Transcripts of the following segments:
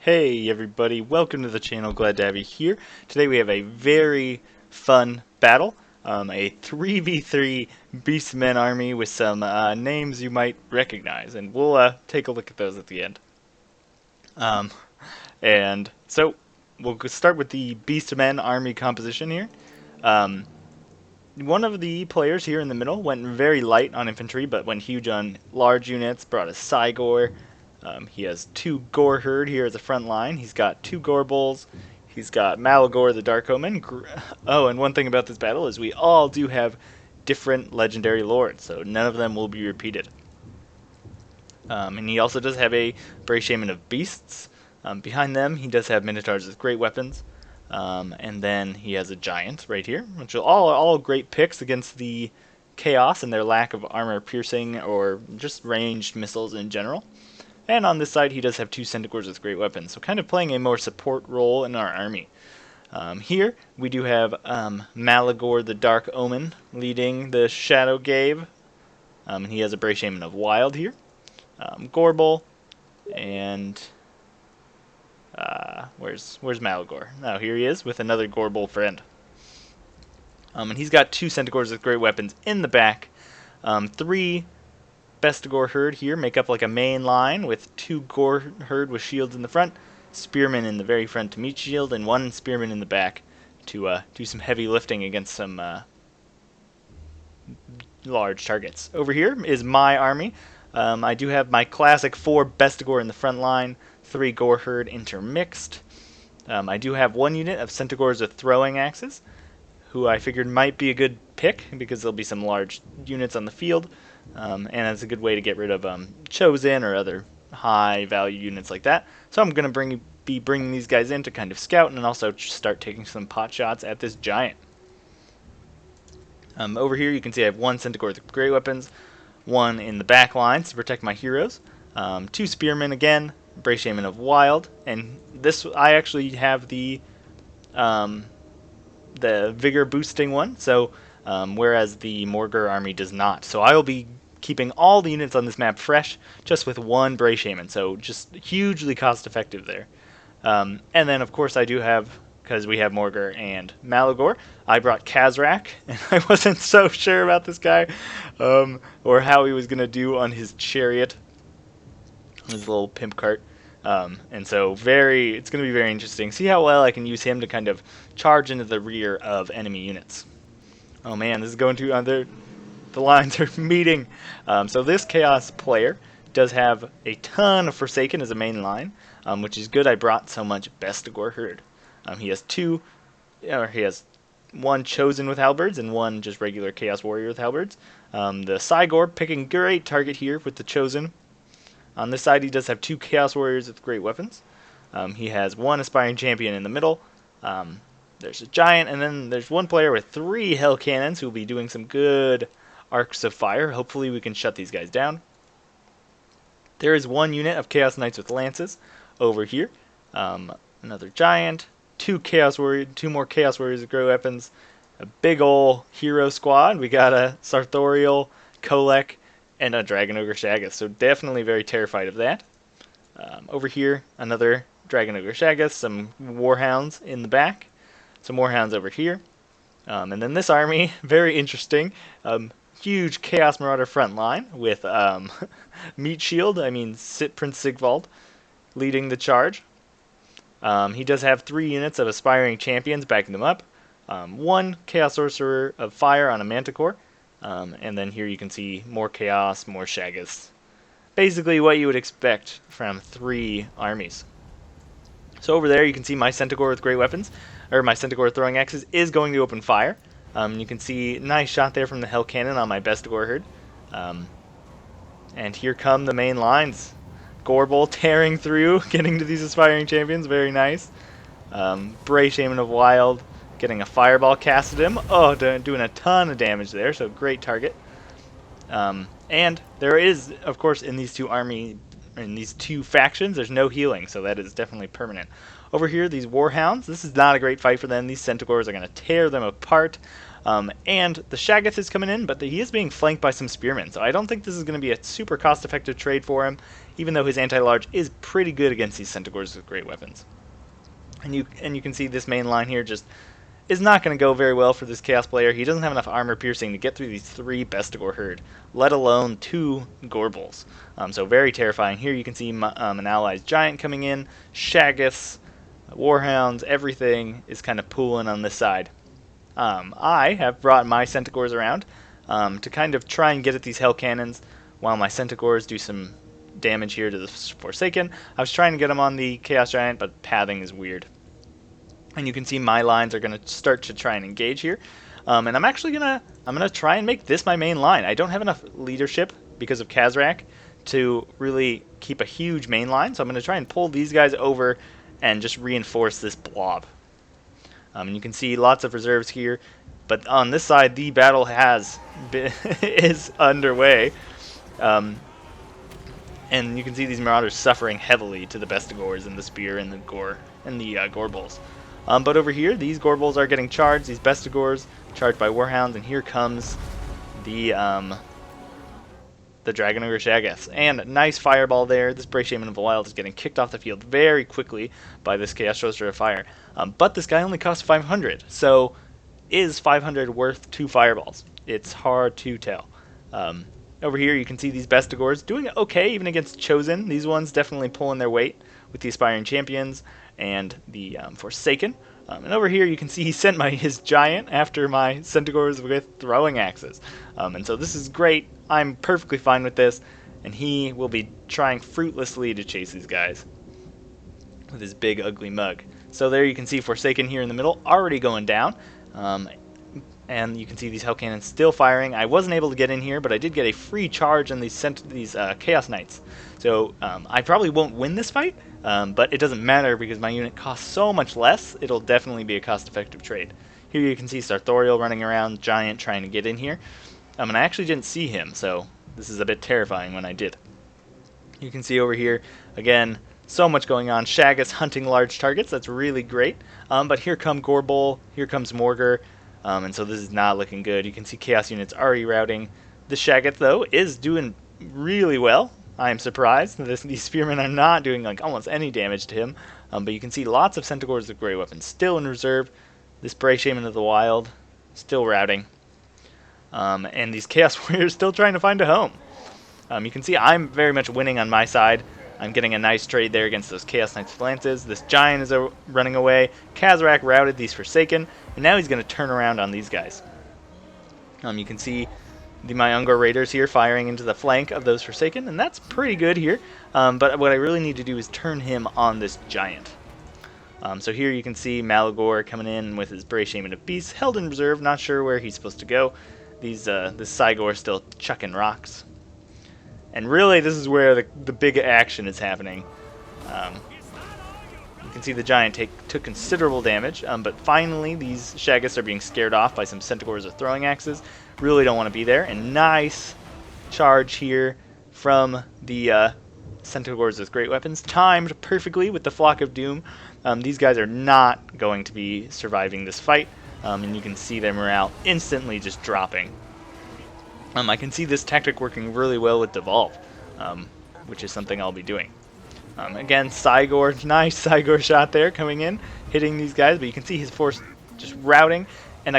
Hey everybody, welcome to the channel, glad to have you here. Today we have a very fun battle, a 3v3 beastmen army with some names you might recognize, and we'll take a look at those at the end. Um, and so, we'll start with the beastmen army composition here. Um, One of the players here in the middle went very light on infantry, but went huge on large units, brought a Cygor. He has two Gore Herd here as the front line. He's got two Gore Bulls. He's got Malagor the Dark Omen. Oh, and one thing about this battle is we all do have different legendary lords, so none of them will be repeated. And he also does have a Bray Shaman of Beasts. Behind them, he does have Minotaurs with great weapons. And then he has a Giant right here, which are all great picks against the Chaos and their lack of armor piercing or just ranged missiles in general. And on this side, he does have two Centaurs with great weapons, so kind of playing a more support role in our army. Here, we do have Malagor the Dark Omen leading the Shadow Gave. And he has a Bray Shaman of Wild here. Gorbel, and where's Malagor? Oh, here he is with another Gorbel friend. And he's got two Centaurs with great weapons in the back. Three Bestigor Herd here make up like a main line with two Gore Herd with shields in the front, Spearmen in the very front to meet shield, and one Spearman in the back to do some heavy lifting against some large targets. Over here is my army. I do have my classic 4 Bestigor in the front line, 3 Gore Herd intermixed. I do have one unit of Centaurs with throwing axes, who I figured might be a good pick because there'll be some large units on the field, and it's a good way to get rid of Chosen or other high value units like that. So I'm going to be bringing these guys in to kind of scout and also start taking some pot shots at this Giant. Over here you can see I have one Centaur with great weapons, one in the back lines to protect my heroes, two Spearmen again, Bray Shaman of Wild, and this I actually have the vigor boosting one, so whereas the Morgur army does not. So I will be keeping all the units on this map fresh, just with one Bray Shaman, so just hugely cost effective there. And then of course I do have, because we have Morgur and Malagor, I brought Kazrak, and I wasn't so sure about this guy, or how he was going to do on his chariot, his little pimp cart. And so it's going to be very interesting. See how well I can use him to kind of charge into the rear of enemy units. Oh man, this is going to the lines are meeting. So this Chaos player does have a ton of Forsaken as a main line, which is good. I brought so much Bestigor Herd. He has one Chosen with halberds and one just regular Chaos Warrior with halberds. The Cygor picking great target here with the Chosen. On this side, he does have two Chaos Warriors with great weapons. He has one Aspiring Champion in the middle. There's a Giant, and then there's one player with 3 Hell Cannons who will be doing some good arcs of fire. Hopefully we can shut these guys down. There is one unit of Chaos Knights with Lances over here. Another Giant, two more Chaos Warriors with great weapons. A big ol' hero squad. We got a Sartorial, Kolek, and a Dragon Ogre Shaggoth, so definitely very terrified of that. Over here, another Dragon Ogre Shaggoth, some Warhounds in the back, some Warhounds over here, and then this army, very interesting, huge Chaos Marauder front line with Meat Shield, Prince Sigvald, leading the charge. He does have 3 units of Aspiring Champions backing them up, one Chaos Sorcerer of Fire on a Manticore, and then here you can see more Chaos, more Shaggoths. Basically what you would expect from 3 armies. So over there you can see my Centaur with great weapons, or my Centaur throwing axes is going to open fire. You can see nice shot there from the Hell Cannon on my Bestigor Herd. And here come the main lines. Gorbel tearing through, getting to these Aspiring Champions, very nice. Bray Shaman of Wild getting a fireball cast at him. Oh, doing a ton of damage there, so great target. And there is, of course, in these two factions, there's no healing, so that is definitely permanent. Over here, these Warhounds, this is not a great fight for them. These Centaurs are going to tear them apart. And the Shaggoth is coming in, but he is being flanked by some Spearmen, so I don't think this is going to be a super cost-effective trade for him, even though his anti-large is pretty good against these Centaurs with great weapons. And you can see this main line here just is not going to go very well for this Chaos player. He doesn't have enough armor piercing to get through these 3 Bestigor herd, let alone 2 Gorbals. So very terrifying. Here you can see an allies giant coming in, Shaggoths, Warhounds, everything is kind of pooling on this side. I have brought my Centaurs around to kind of try and get at these Hell Cannons while my Centaurs do some damage here to the Forsaken. I was trying to get them on the Chaos Giant, but pathing is weird. And you can see my lines are going to start to try and engage here. And I'm actually gonna try and make this my main line. I don't have enough leadership because of Khazrak to really keep a huge main line, so I'm going to try and pull these guys over and just reinforce this blob. And you can see lots of reserves here, but on this side the battle is underway. And you can see these Marauders suffering heavily to the Bestigors and the Spear and the Gorbals. But over here, these Gorbals are getting charged, these Bestigors charged by Warhounds, and here comes the Dragon Ogre Shaggoths. And nice fireball there. This Brave Shaman of the Wild is getting kicked off the field very quickly by this Chaos Thruster of Fire. But this guy only costs 500, so is 500 worth 2 fireballs? It's hard to tell. Over here you can see these Bestigors doing okay even against Chosen. These ones definitely pulling their weight with the Aspiring Champions and the Forsaken. And over here you can see he sent his Giant after my Centaurs with throwing axes. And so this is great. I'm perfectly fine with this. And he will be trying fruitlessly to chase these guys with his big ugly mug. So there you can see Forsaken here in the middle already going down. And you can see these Hell Cannons still firing. I wasn't able to get in here, but I did get a free charge on these Chaos Knights. So I probably won't win this fight, but it doesn't matter because my unit costs so much less, it'll definitely be a cost-effective trade. Here you can see Sartorial running around, Giant trying to get in here. And I actually didn't see him, so this is a bit terrifying when I did. You can see over here, again, so much going on. Shaggoths hunting large targets, that's really great. But here come Gorbal, here comes Morgur. And so this is not looking good. You can see Chaos units already routing. The Shaggoth, though, is doing really well. I am surprised. These Spearmen are not doing like almost any damage to him. But you can see lots of Centaurs with great weapons still in reserve. This Brave Shaman of the Wild still routing. And these Chaos Warriors still trying to find a home. You can see I'm very much winning on my side. I'm getting a nice trade there against those Chaos Knights Lances. This Giant is running away. Khazrak routed these Forsaken, and now he's going to turn around on these guys. You can see my Ungor Raiders here firing into the flank of those Forsaken, and that's pretty good here. But what I really need to do is turn him on this Giant. So here you can see Malagor coming in with his Brave Shaman of Beasts, held in reserve, not sure where he's supposed to go. This Cygor still chucking rocks. And really, this is where the big action is happening. You can see the Giant took considerable damage, but finally these Shaggoths are being scared off by some Centaurs with throwing axes. Really don't want to be there. And nice charge here from the Centaurs with great weapons, timed perfectly with the Flock of Doom. These guys are not going to be surviving this fight, and you can see their morale instantly just dropping. I can see this tactic working really well with Devolve, which is something I'll be doing. Again, Cygor, nice Cygor shot there coming in, hitting these guys, but you can see his force just routing, and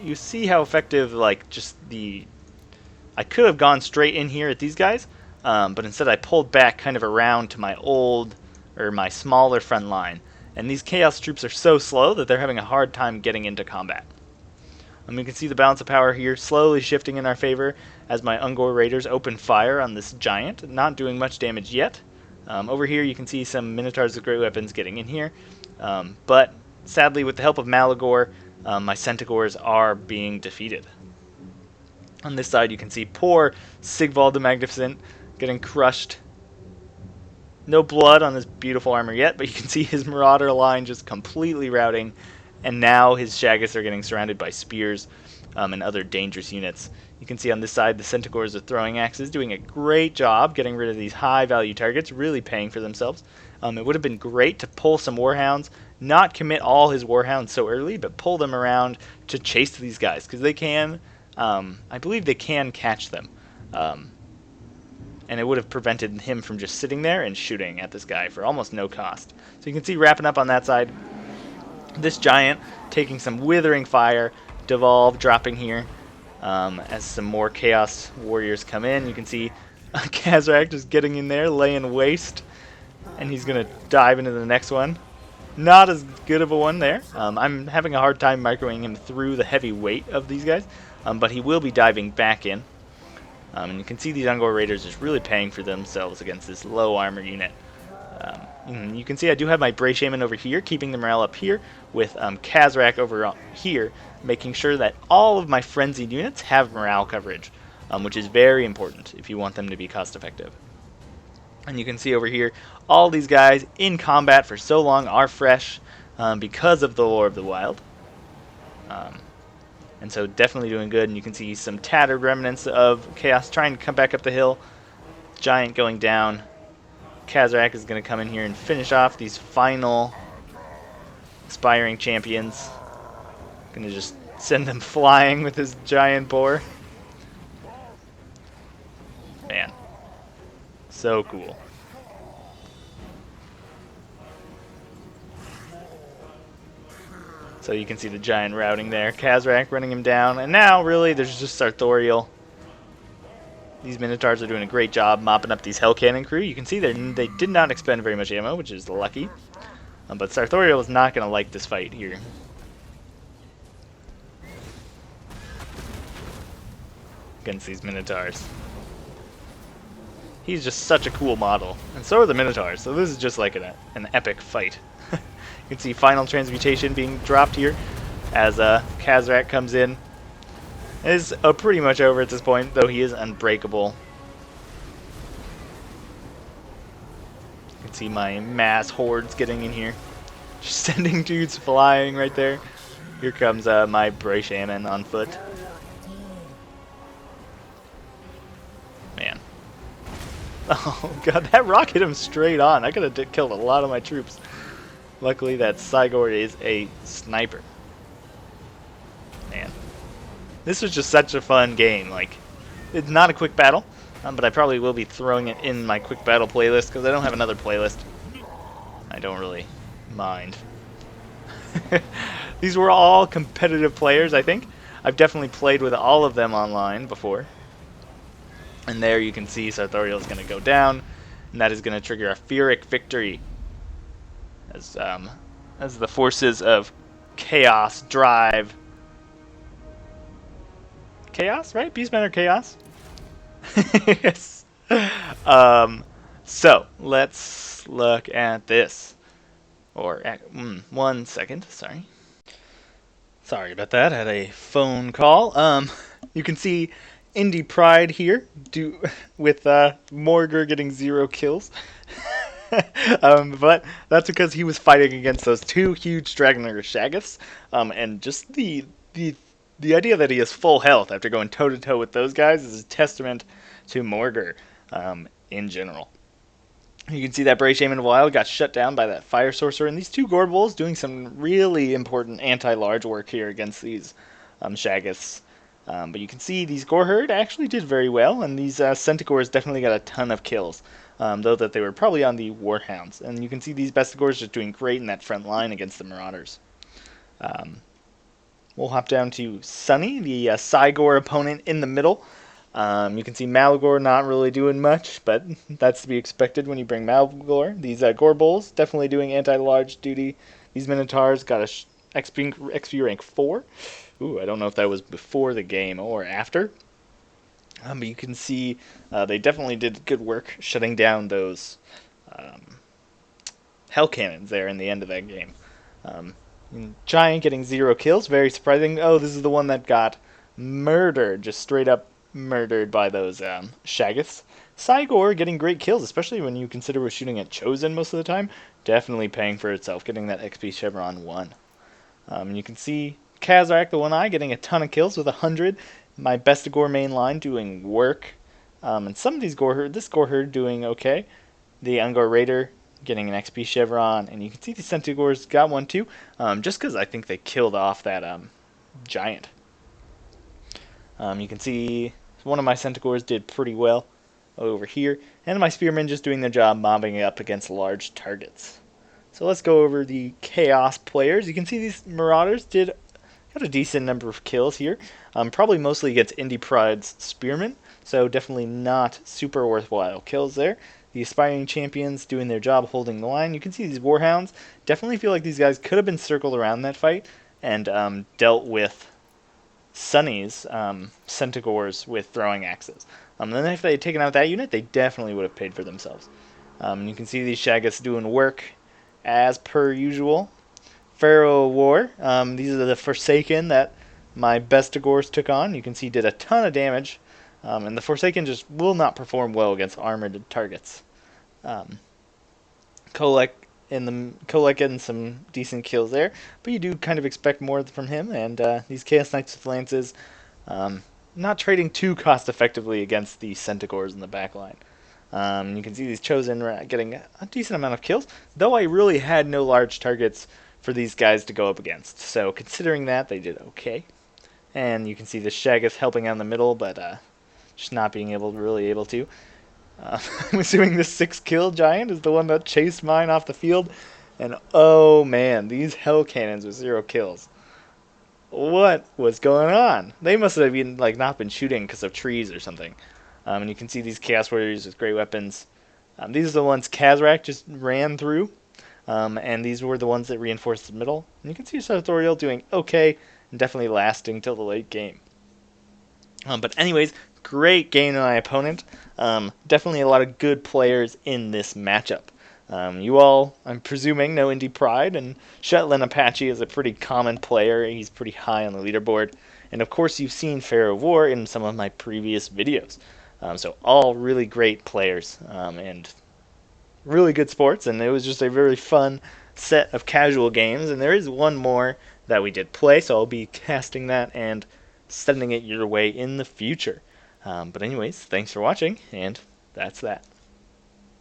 you see how effective, I could have gone straight in here at these guys, but instead I pulled back kind of around to my smaller front line, and these Chaos troops are so slow that they're having a hard time getting into combat. You can see the balance of power here slowly shifting in our favor as my Ungor Raiders open fire on this Giant, not doing much damage yet. Over here you can see some Minotaurs with great weapons getting in here, but sadly with the help of Malagor, my Centaurs are being defeated. On this side you can see poor Sigvald the Magnificent getting crushed. No blood on his beautiful armor yet, but you can see his Marauder line just completely routing. And now his Shaggoths are getting surrounded by spears and other dangerous units. You can see on this side the Centaurs with throwing axes doing a great job getting rid of these high value targets, really paying for themselves. It would have been great to pull some Warhounds, not commit all his Warhounds so early, but pull them around to chase these guys, because they can, I believe they can catch them. And it would have prevented him from just sitting there and shooting at this guy for almost no cost. So you can see wrapping up on that side, this giant taking some withering fire, devolve dropping here. As some more Chaos Warriors come in, you can see Kazrak just getting in there, laying waste, and he's going to dive into the next one. Not as good of a one there. I'm having a hard time microing him through the heavy weight of these guys, but he will be diving back in. And you can see these Ungor Raiders just really paying for themselves against this low armor unit. You can see I do have my Bray Shaman over here, keeping the morale up here, with Kazrak over here, making sure that all of my frenzied units have morale coverage, which is very important if you want them to be cost effective. And you can see over here, all these guys in combat for so long are fresh because of the Lore of the Wild. And so definitely doing good, and you can see some tattered remnants of Chaos trying to come back up the hill. Giant going down. Kazrak is going to come in here and finish off these final aspiring champions. Going to just send them flying with his giant boar. Man, so cool. So you can see the giant routing there. Kazrak running him down. And now, really, there's just Sartorial. These Minotaurs are doing a great job mopping up these Hell Cannon crew. You can see they did not expend very much ammo, which is lucky. But Sartorial is not going to like this fight here. Against these Minotaurs. He's just such a cool model. And so are the Minotaurs. So this is just like an epic fight. You can see final transmutation being dropped here as Kazrak comes in. It is pretty much over at this point, though he is unbreakable. You can see my mass hordes getting in here. Just sending dudes flying right there. Here comes my Bray Shaman on foot. Man. Oh god, that rock hit him straight on. I could have killed a lot of my troops. Luckily, that Cygor is a sniper. Man. This was just such a fun game. Like, it's not a quick battle, but I probably will be throwing it in my quick battle playlist because I don't have another playlist. I don't really mind. These were all competitive players, I think. I've definitely played with all of them online before. And there you can see Sartorial is going to go down, and that is going to trigger a Pyrrhic victory. As the forces of Chaos drive. Chaos, right? Beastmen are Chaos? Yes. So, let's look at this. Or, one second, sorry. Sorry about that, I had a phone call. You can see Indie Pride here, with Morger getting 0 kills. But that's because he was fighting against those 2 huge Dragonair Shaggoths, and just the idea that he has full health after going toe-to-toe with those guys is a testament to Morger in general. You can see that Bray Shaman of Wild got shut down by that Fire Sorcerer, and these 2 Gourd Bulls doing some really important anti-large work here against these Shaggoths. But you can see these Goreherd actually did very well, and these Centaurs definitely got a ton of kills, though that they were probably on the Warhounds. And you can see these Bestigors just doing great in that front line against the Marauders. We'll hop down to Sunny, the Cygor opponent in the middle. You can see Malagor not really doing much, but that's to be expected when you bring Malagor. These Gore Bulls definitely doing anti-large duty. These Minotaurs got a XP rank 4. Ooh, I don't know if that was before the game or after. But you can see they definitely did good work shutting down those Hell Cannons there in the end of that game. Giant getting 0 kills, very surprising. Oh, this is the one that got murdered, just straight up murdered by those Shaggoths. Cygor getting great kills, especially when you consider we're shooting at Chosen most of the time. Definitely paying for itself, getting that XP Chevron 1. And you can see Kazrak, the One-Eye, getting a ton of kills with 100. My Bestigor main line doing work. And some of these Goreherd, this Goreherd doing okay. The Ungor Raider getting an XP chevron, and you can see the Centaurs got one too, just because I think they killed off that giant. You can see one of my Centaurs did pretty well over here, and my Spearmen just doing their job mobbing up against large targets. So let's go over the Chaos players. You can see these Marauders got a decent number of kills here, probably mostly against Indie Pride's Spearmen, so definitely not super worthwhile kills there. The Aspiring Champions doing their job holding the line. You can see these Warhounds. Definitely feel like these guys could have been circled around that fight and dealt with Sunny's Centaurs with throwing axes. Then if they had taken out that unit, they definitely would have paid for themselves. You can see these Shaggoths doing work as per usual. Pharaoh of War. These are the Forsaken that my Bestigors took on. You can see did a ton of damage. And the Forsaken just will not perform well against armored targets. Kolek getting some decent kills there, but you do kind of expect more from him. And these Chaos Knights with lances, not trading too cost effectively against the Centaurs in the backline. You can see these Chosen getting a decent amount of kills, though I really had no large targets for these guys to go up against. So considering that, they did okay. And you can see the Shaggoth helping out in the middle, but just not being really able to. I'm assuming this 6-kill giant is the one that chased mine off the field. And oh man, these Hell Cannons with 0 kills. What was going on? They must have been not been shooting because of trees or something. And you can see these Chaos Warriors with great weapons. These are the ones Kazrak just ran through. And these were the ones that reinforced the middle. And you can see Sartorial doing okay and definitely lasting till the late game. But anyways, great game to my opponent. Definitely a lot of good players in this matchup. You all, I'm presuming, know Indie Pride, and Shetland Apache is a pretty common player. He's pretty high on the leaderboard. And of course, you've seen Pharaoh of War in some of my previous videos. So all really great players and really good sports. And it was just a very fun set of casual games. And there is one more that we did play, so I'll be casting that and sending it your way in the future. But anyways, thanks for watching, and that's that.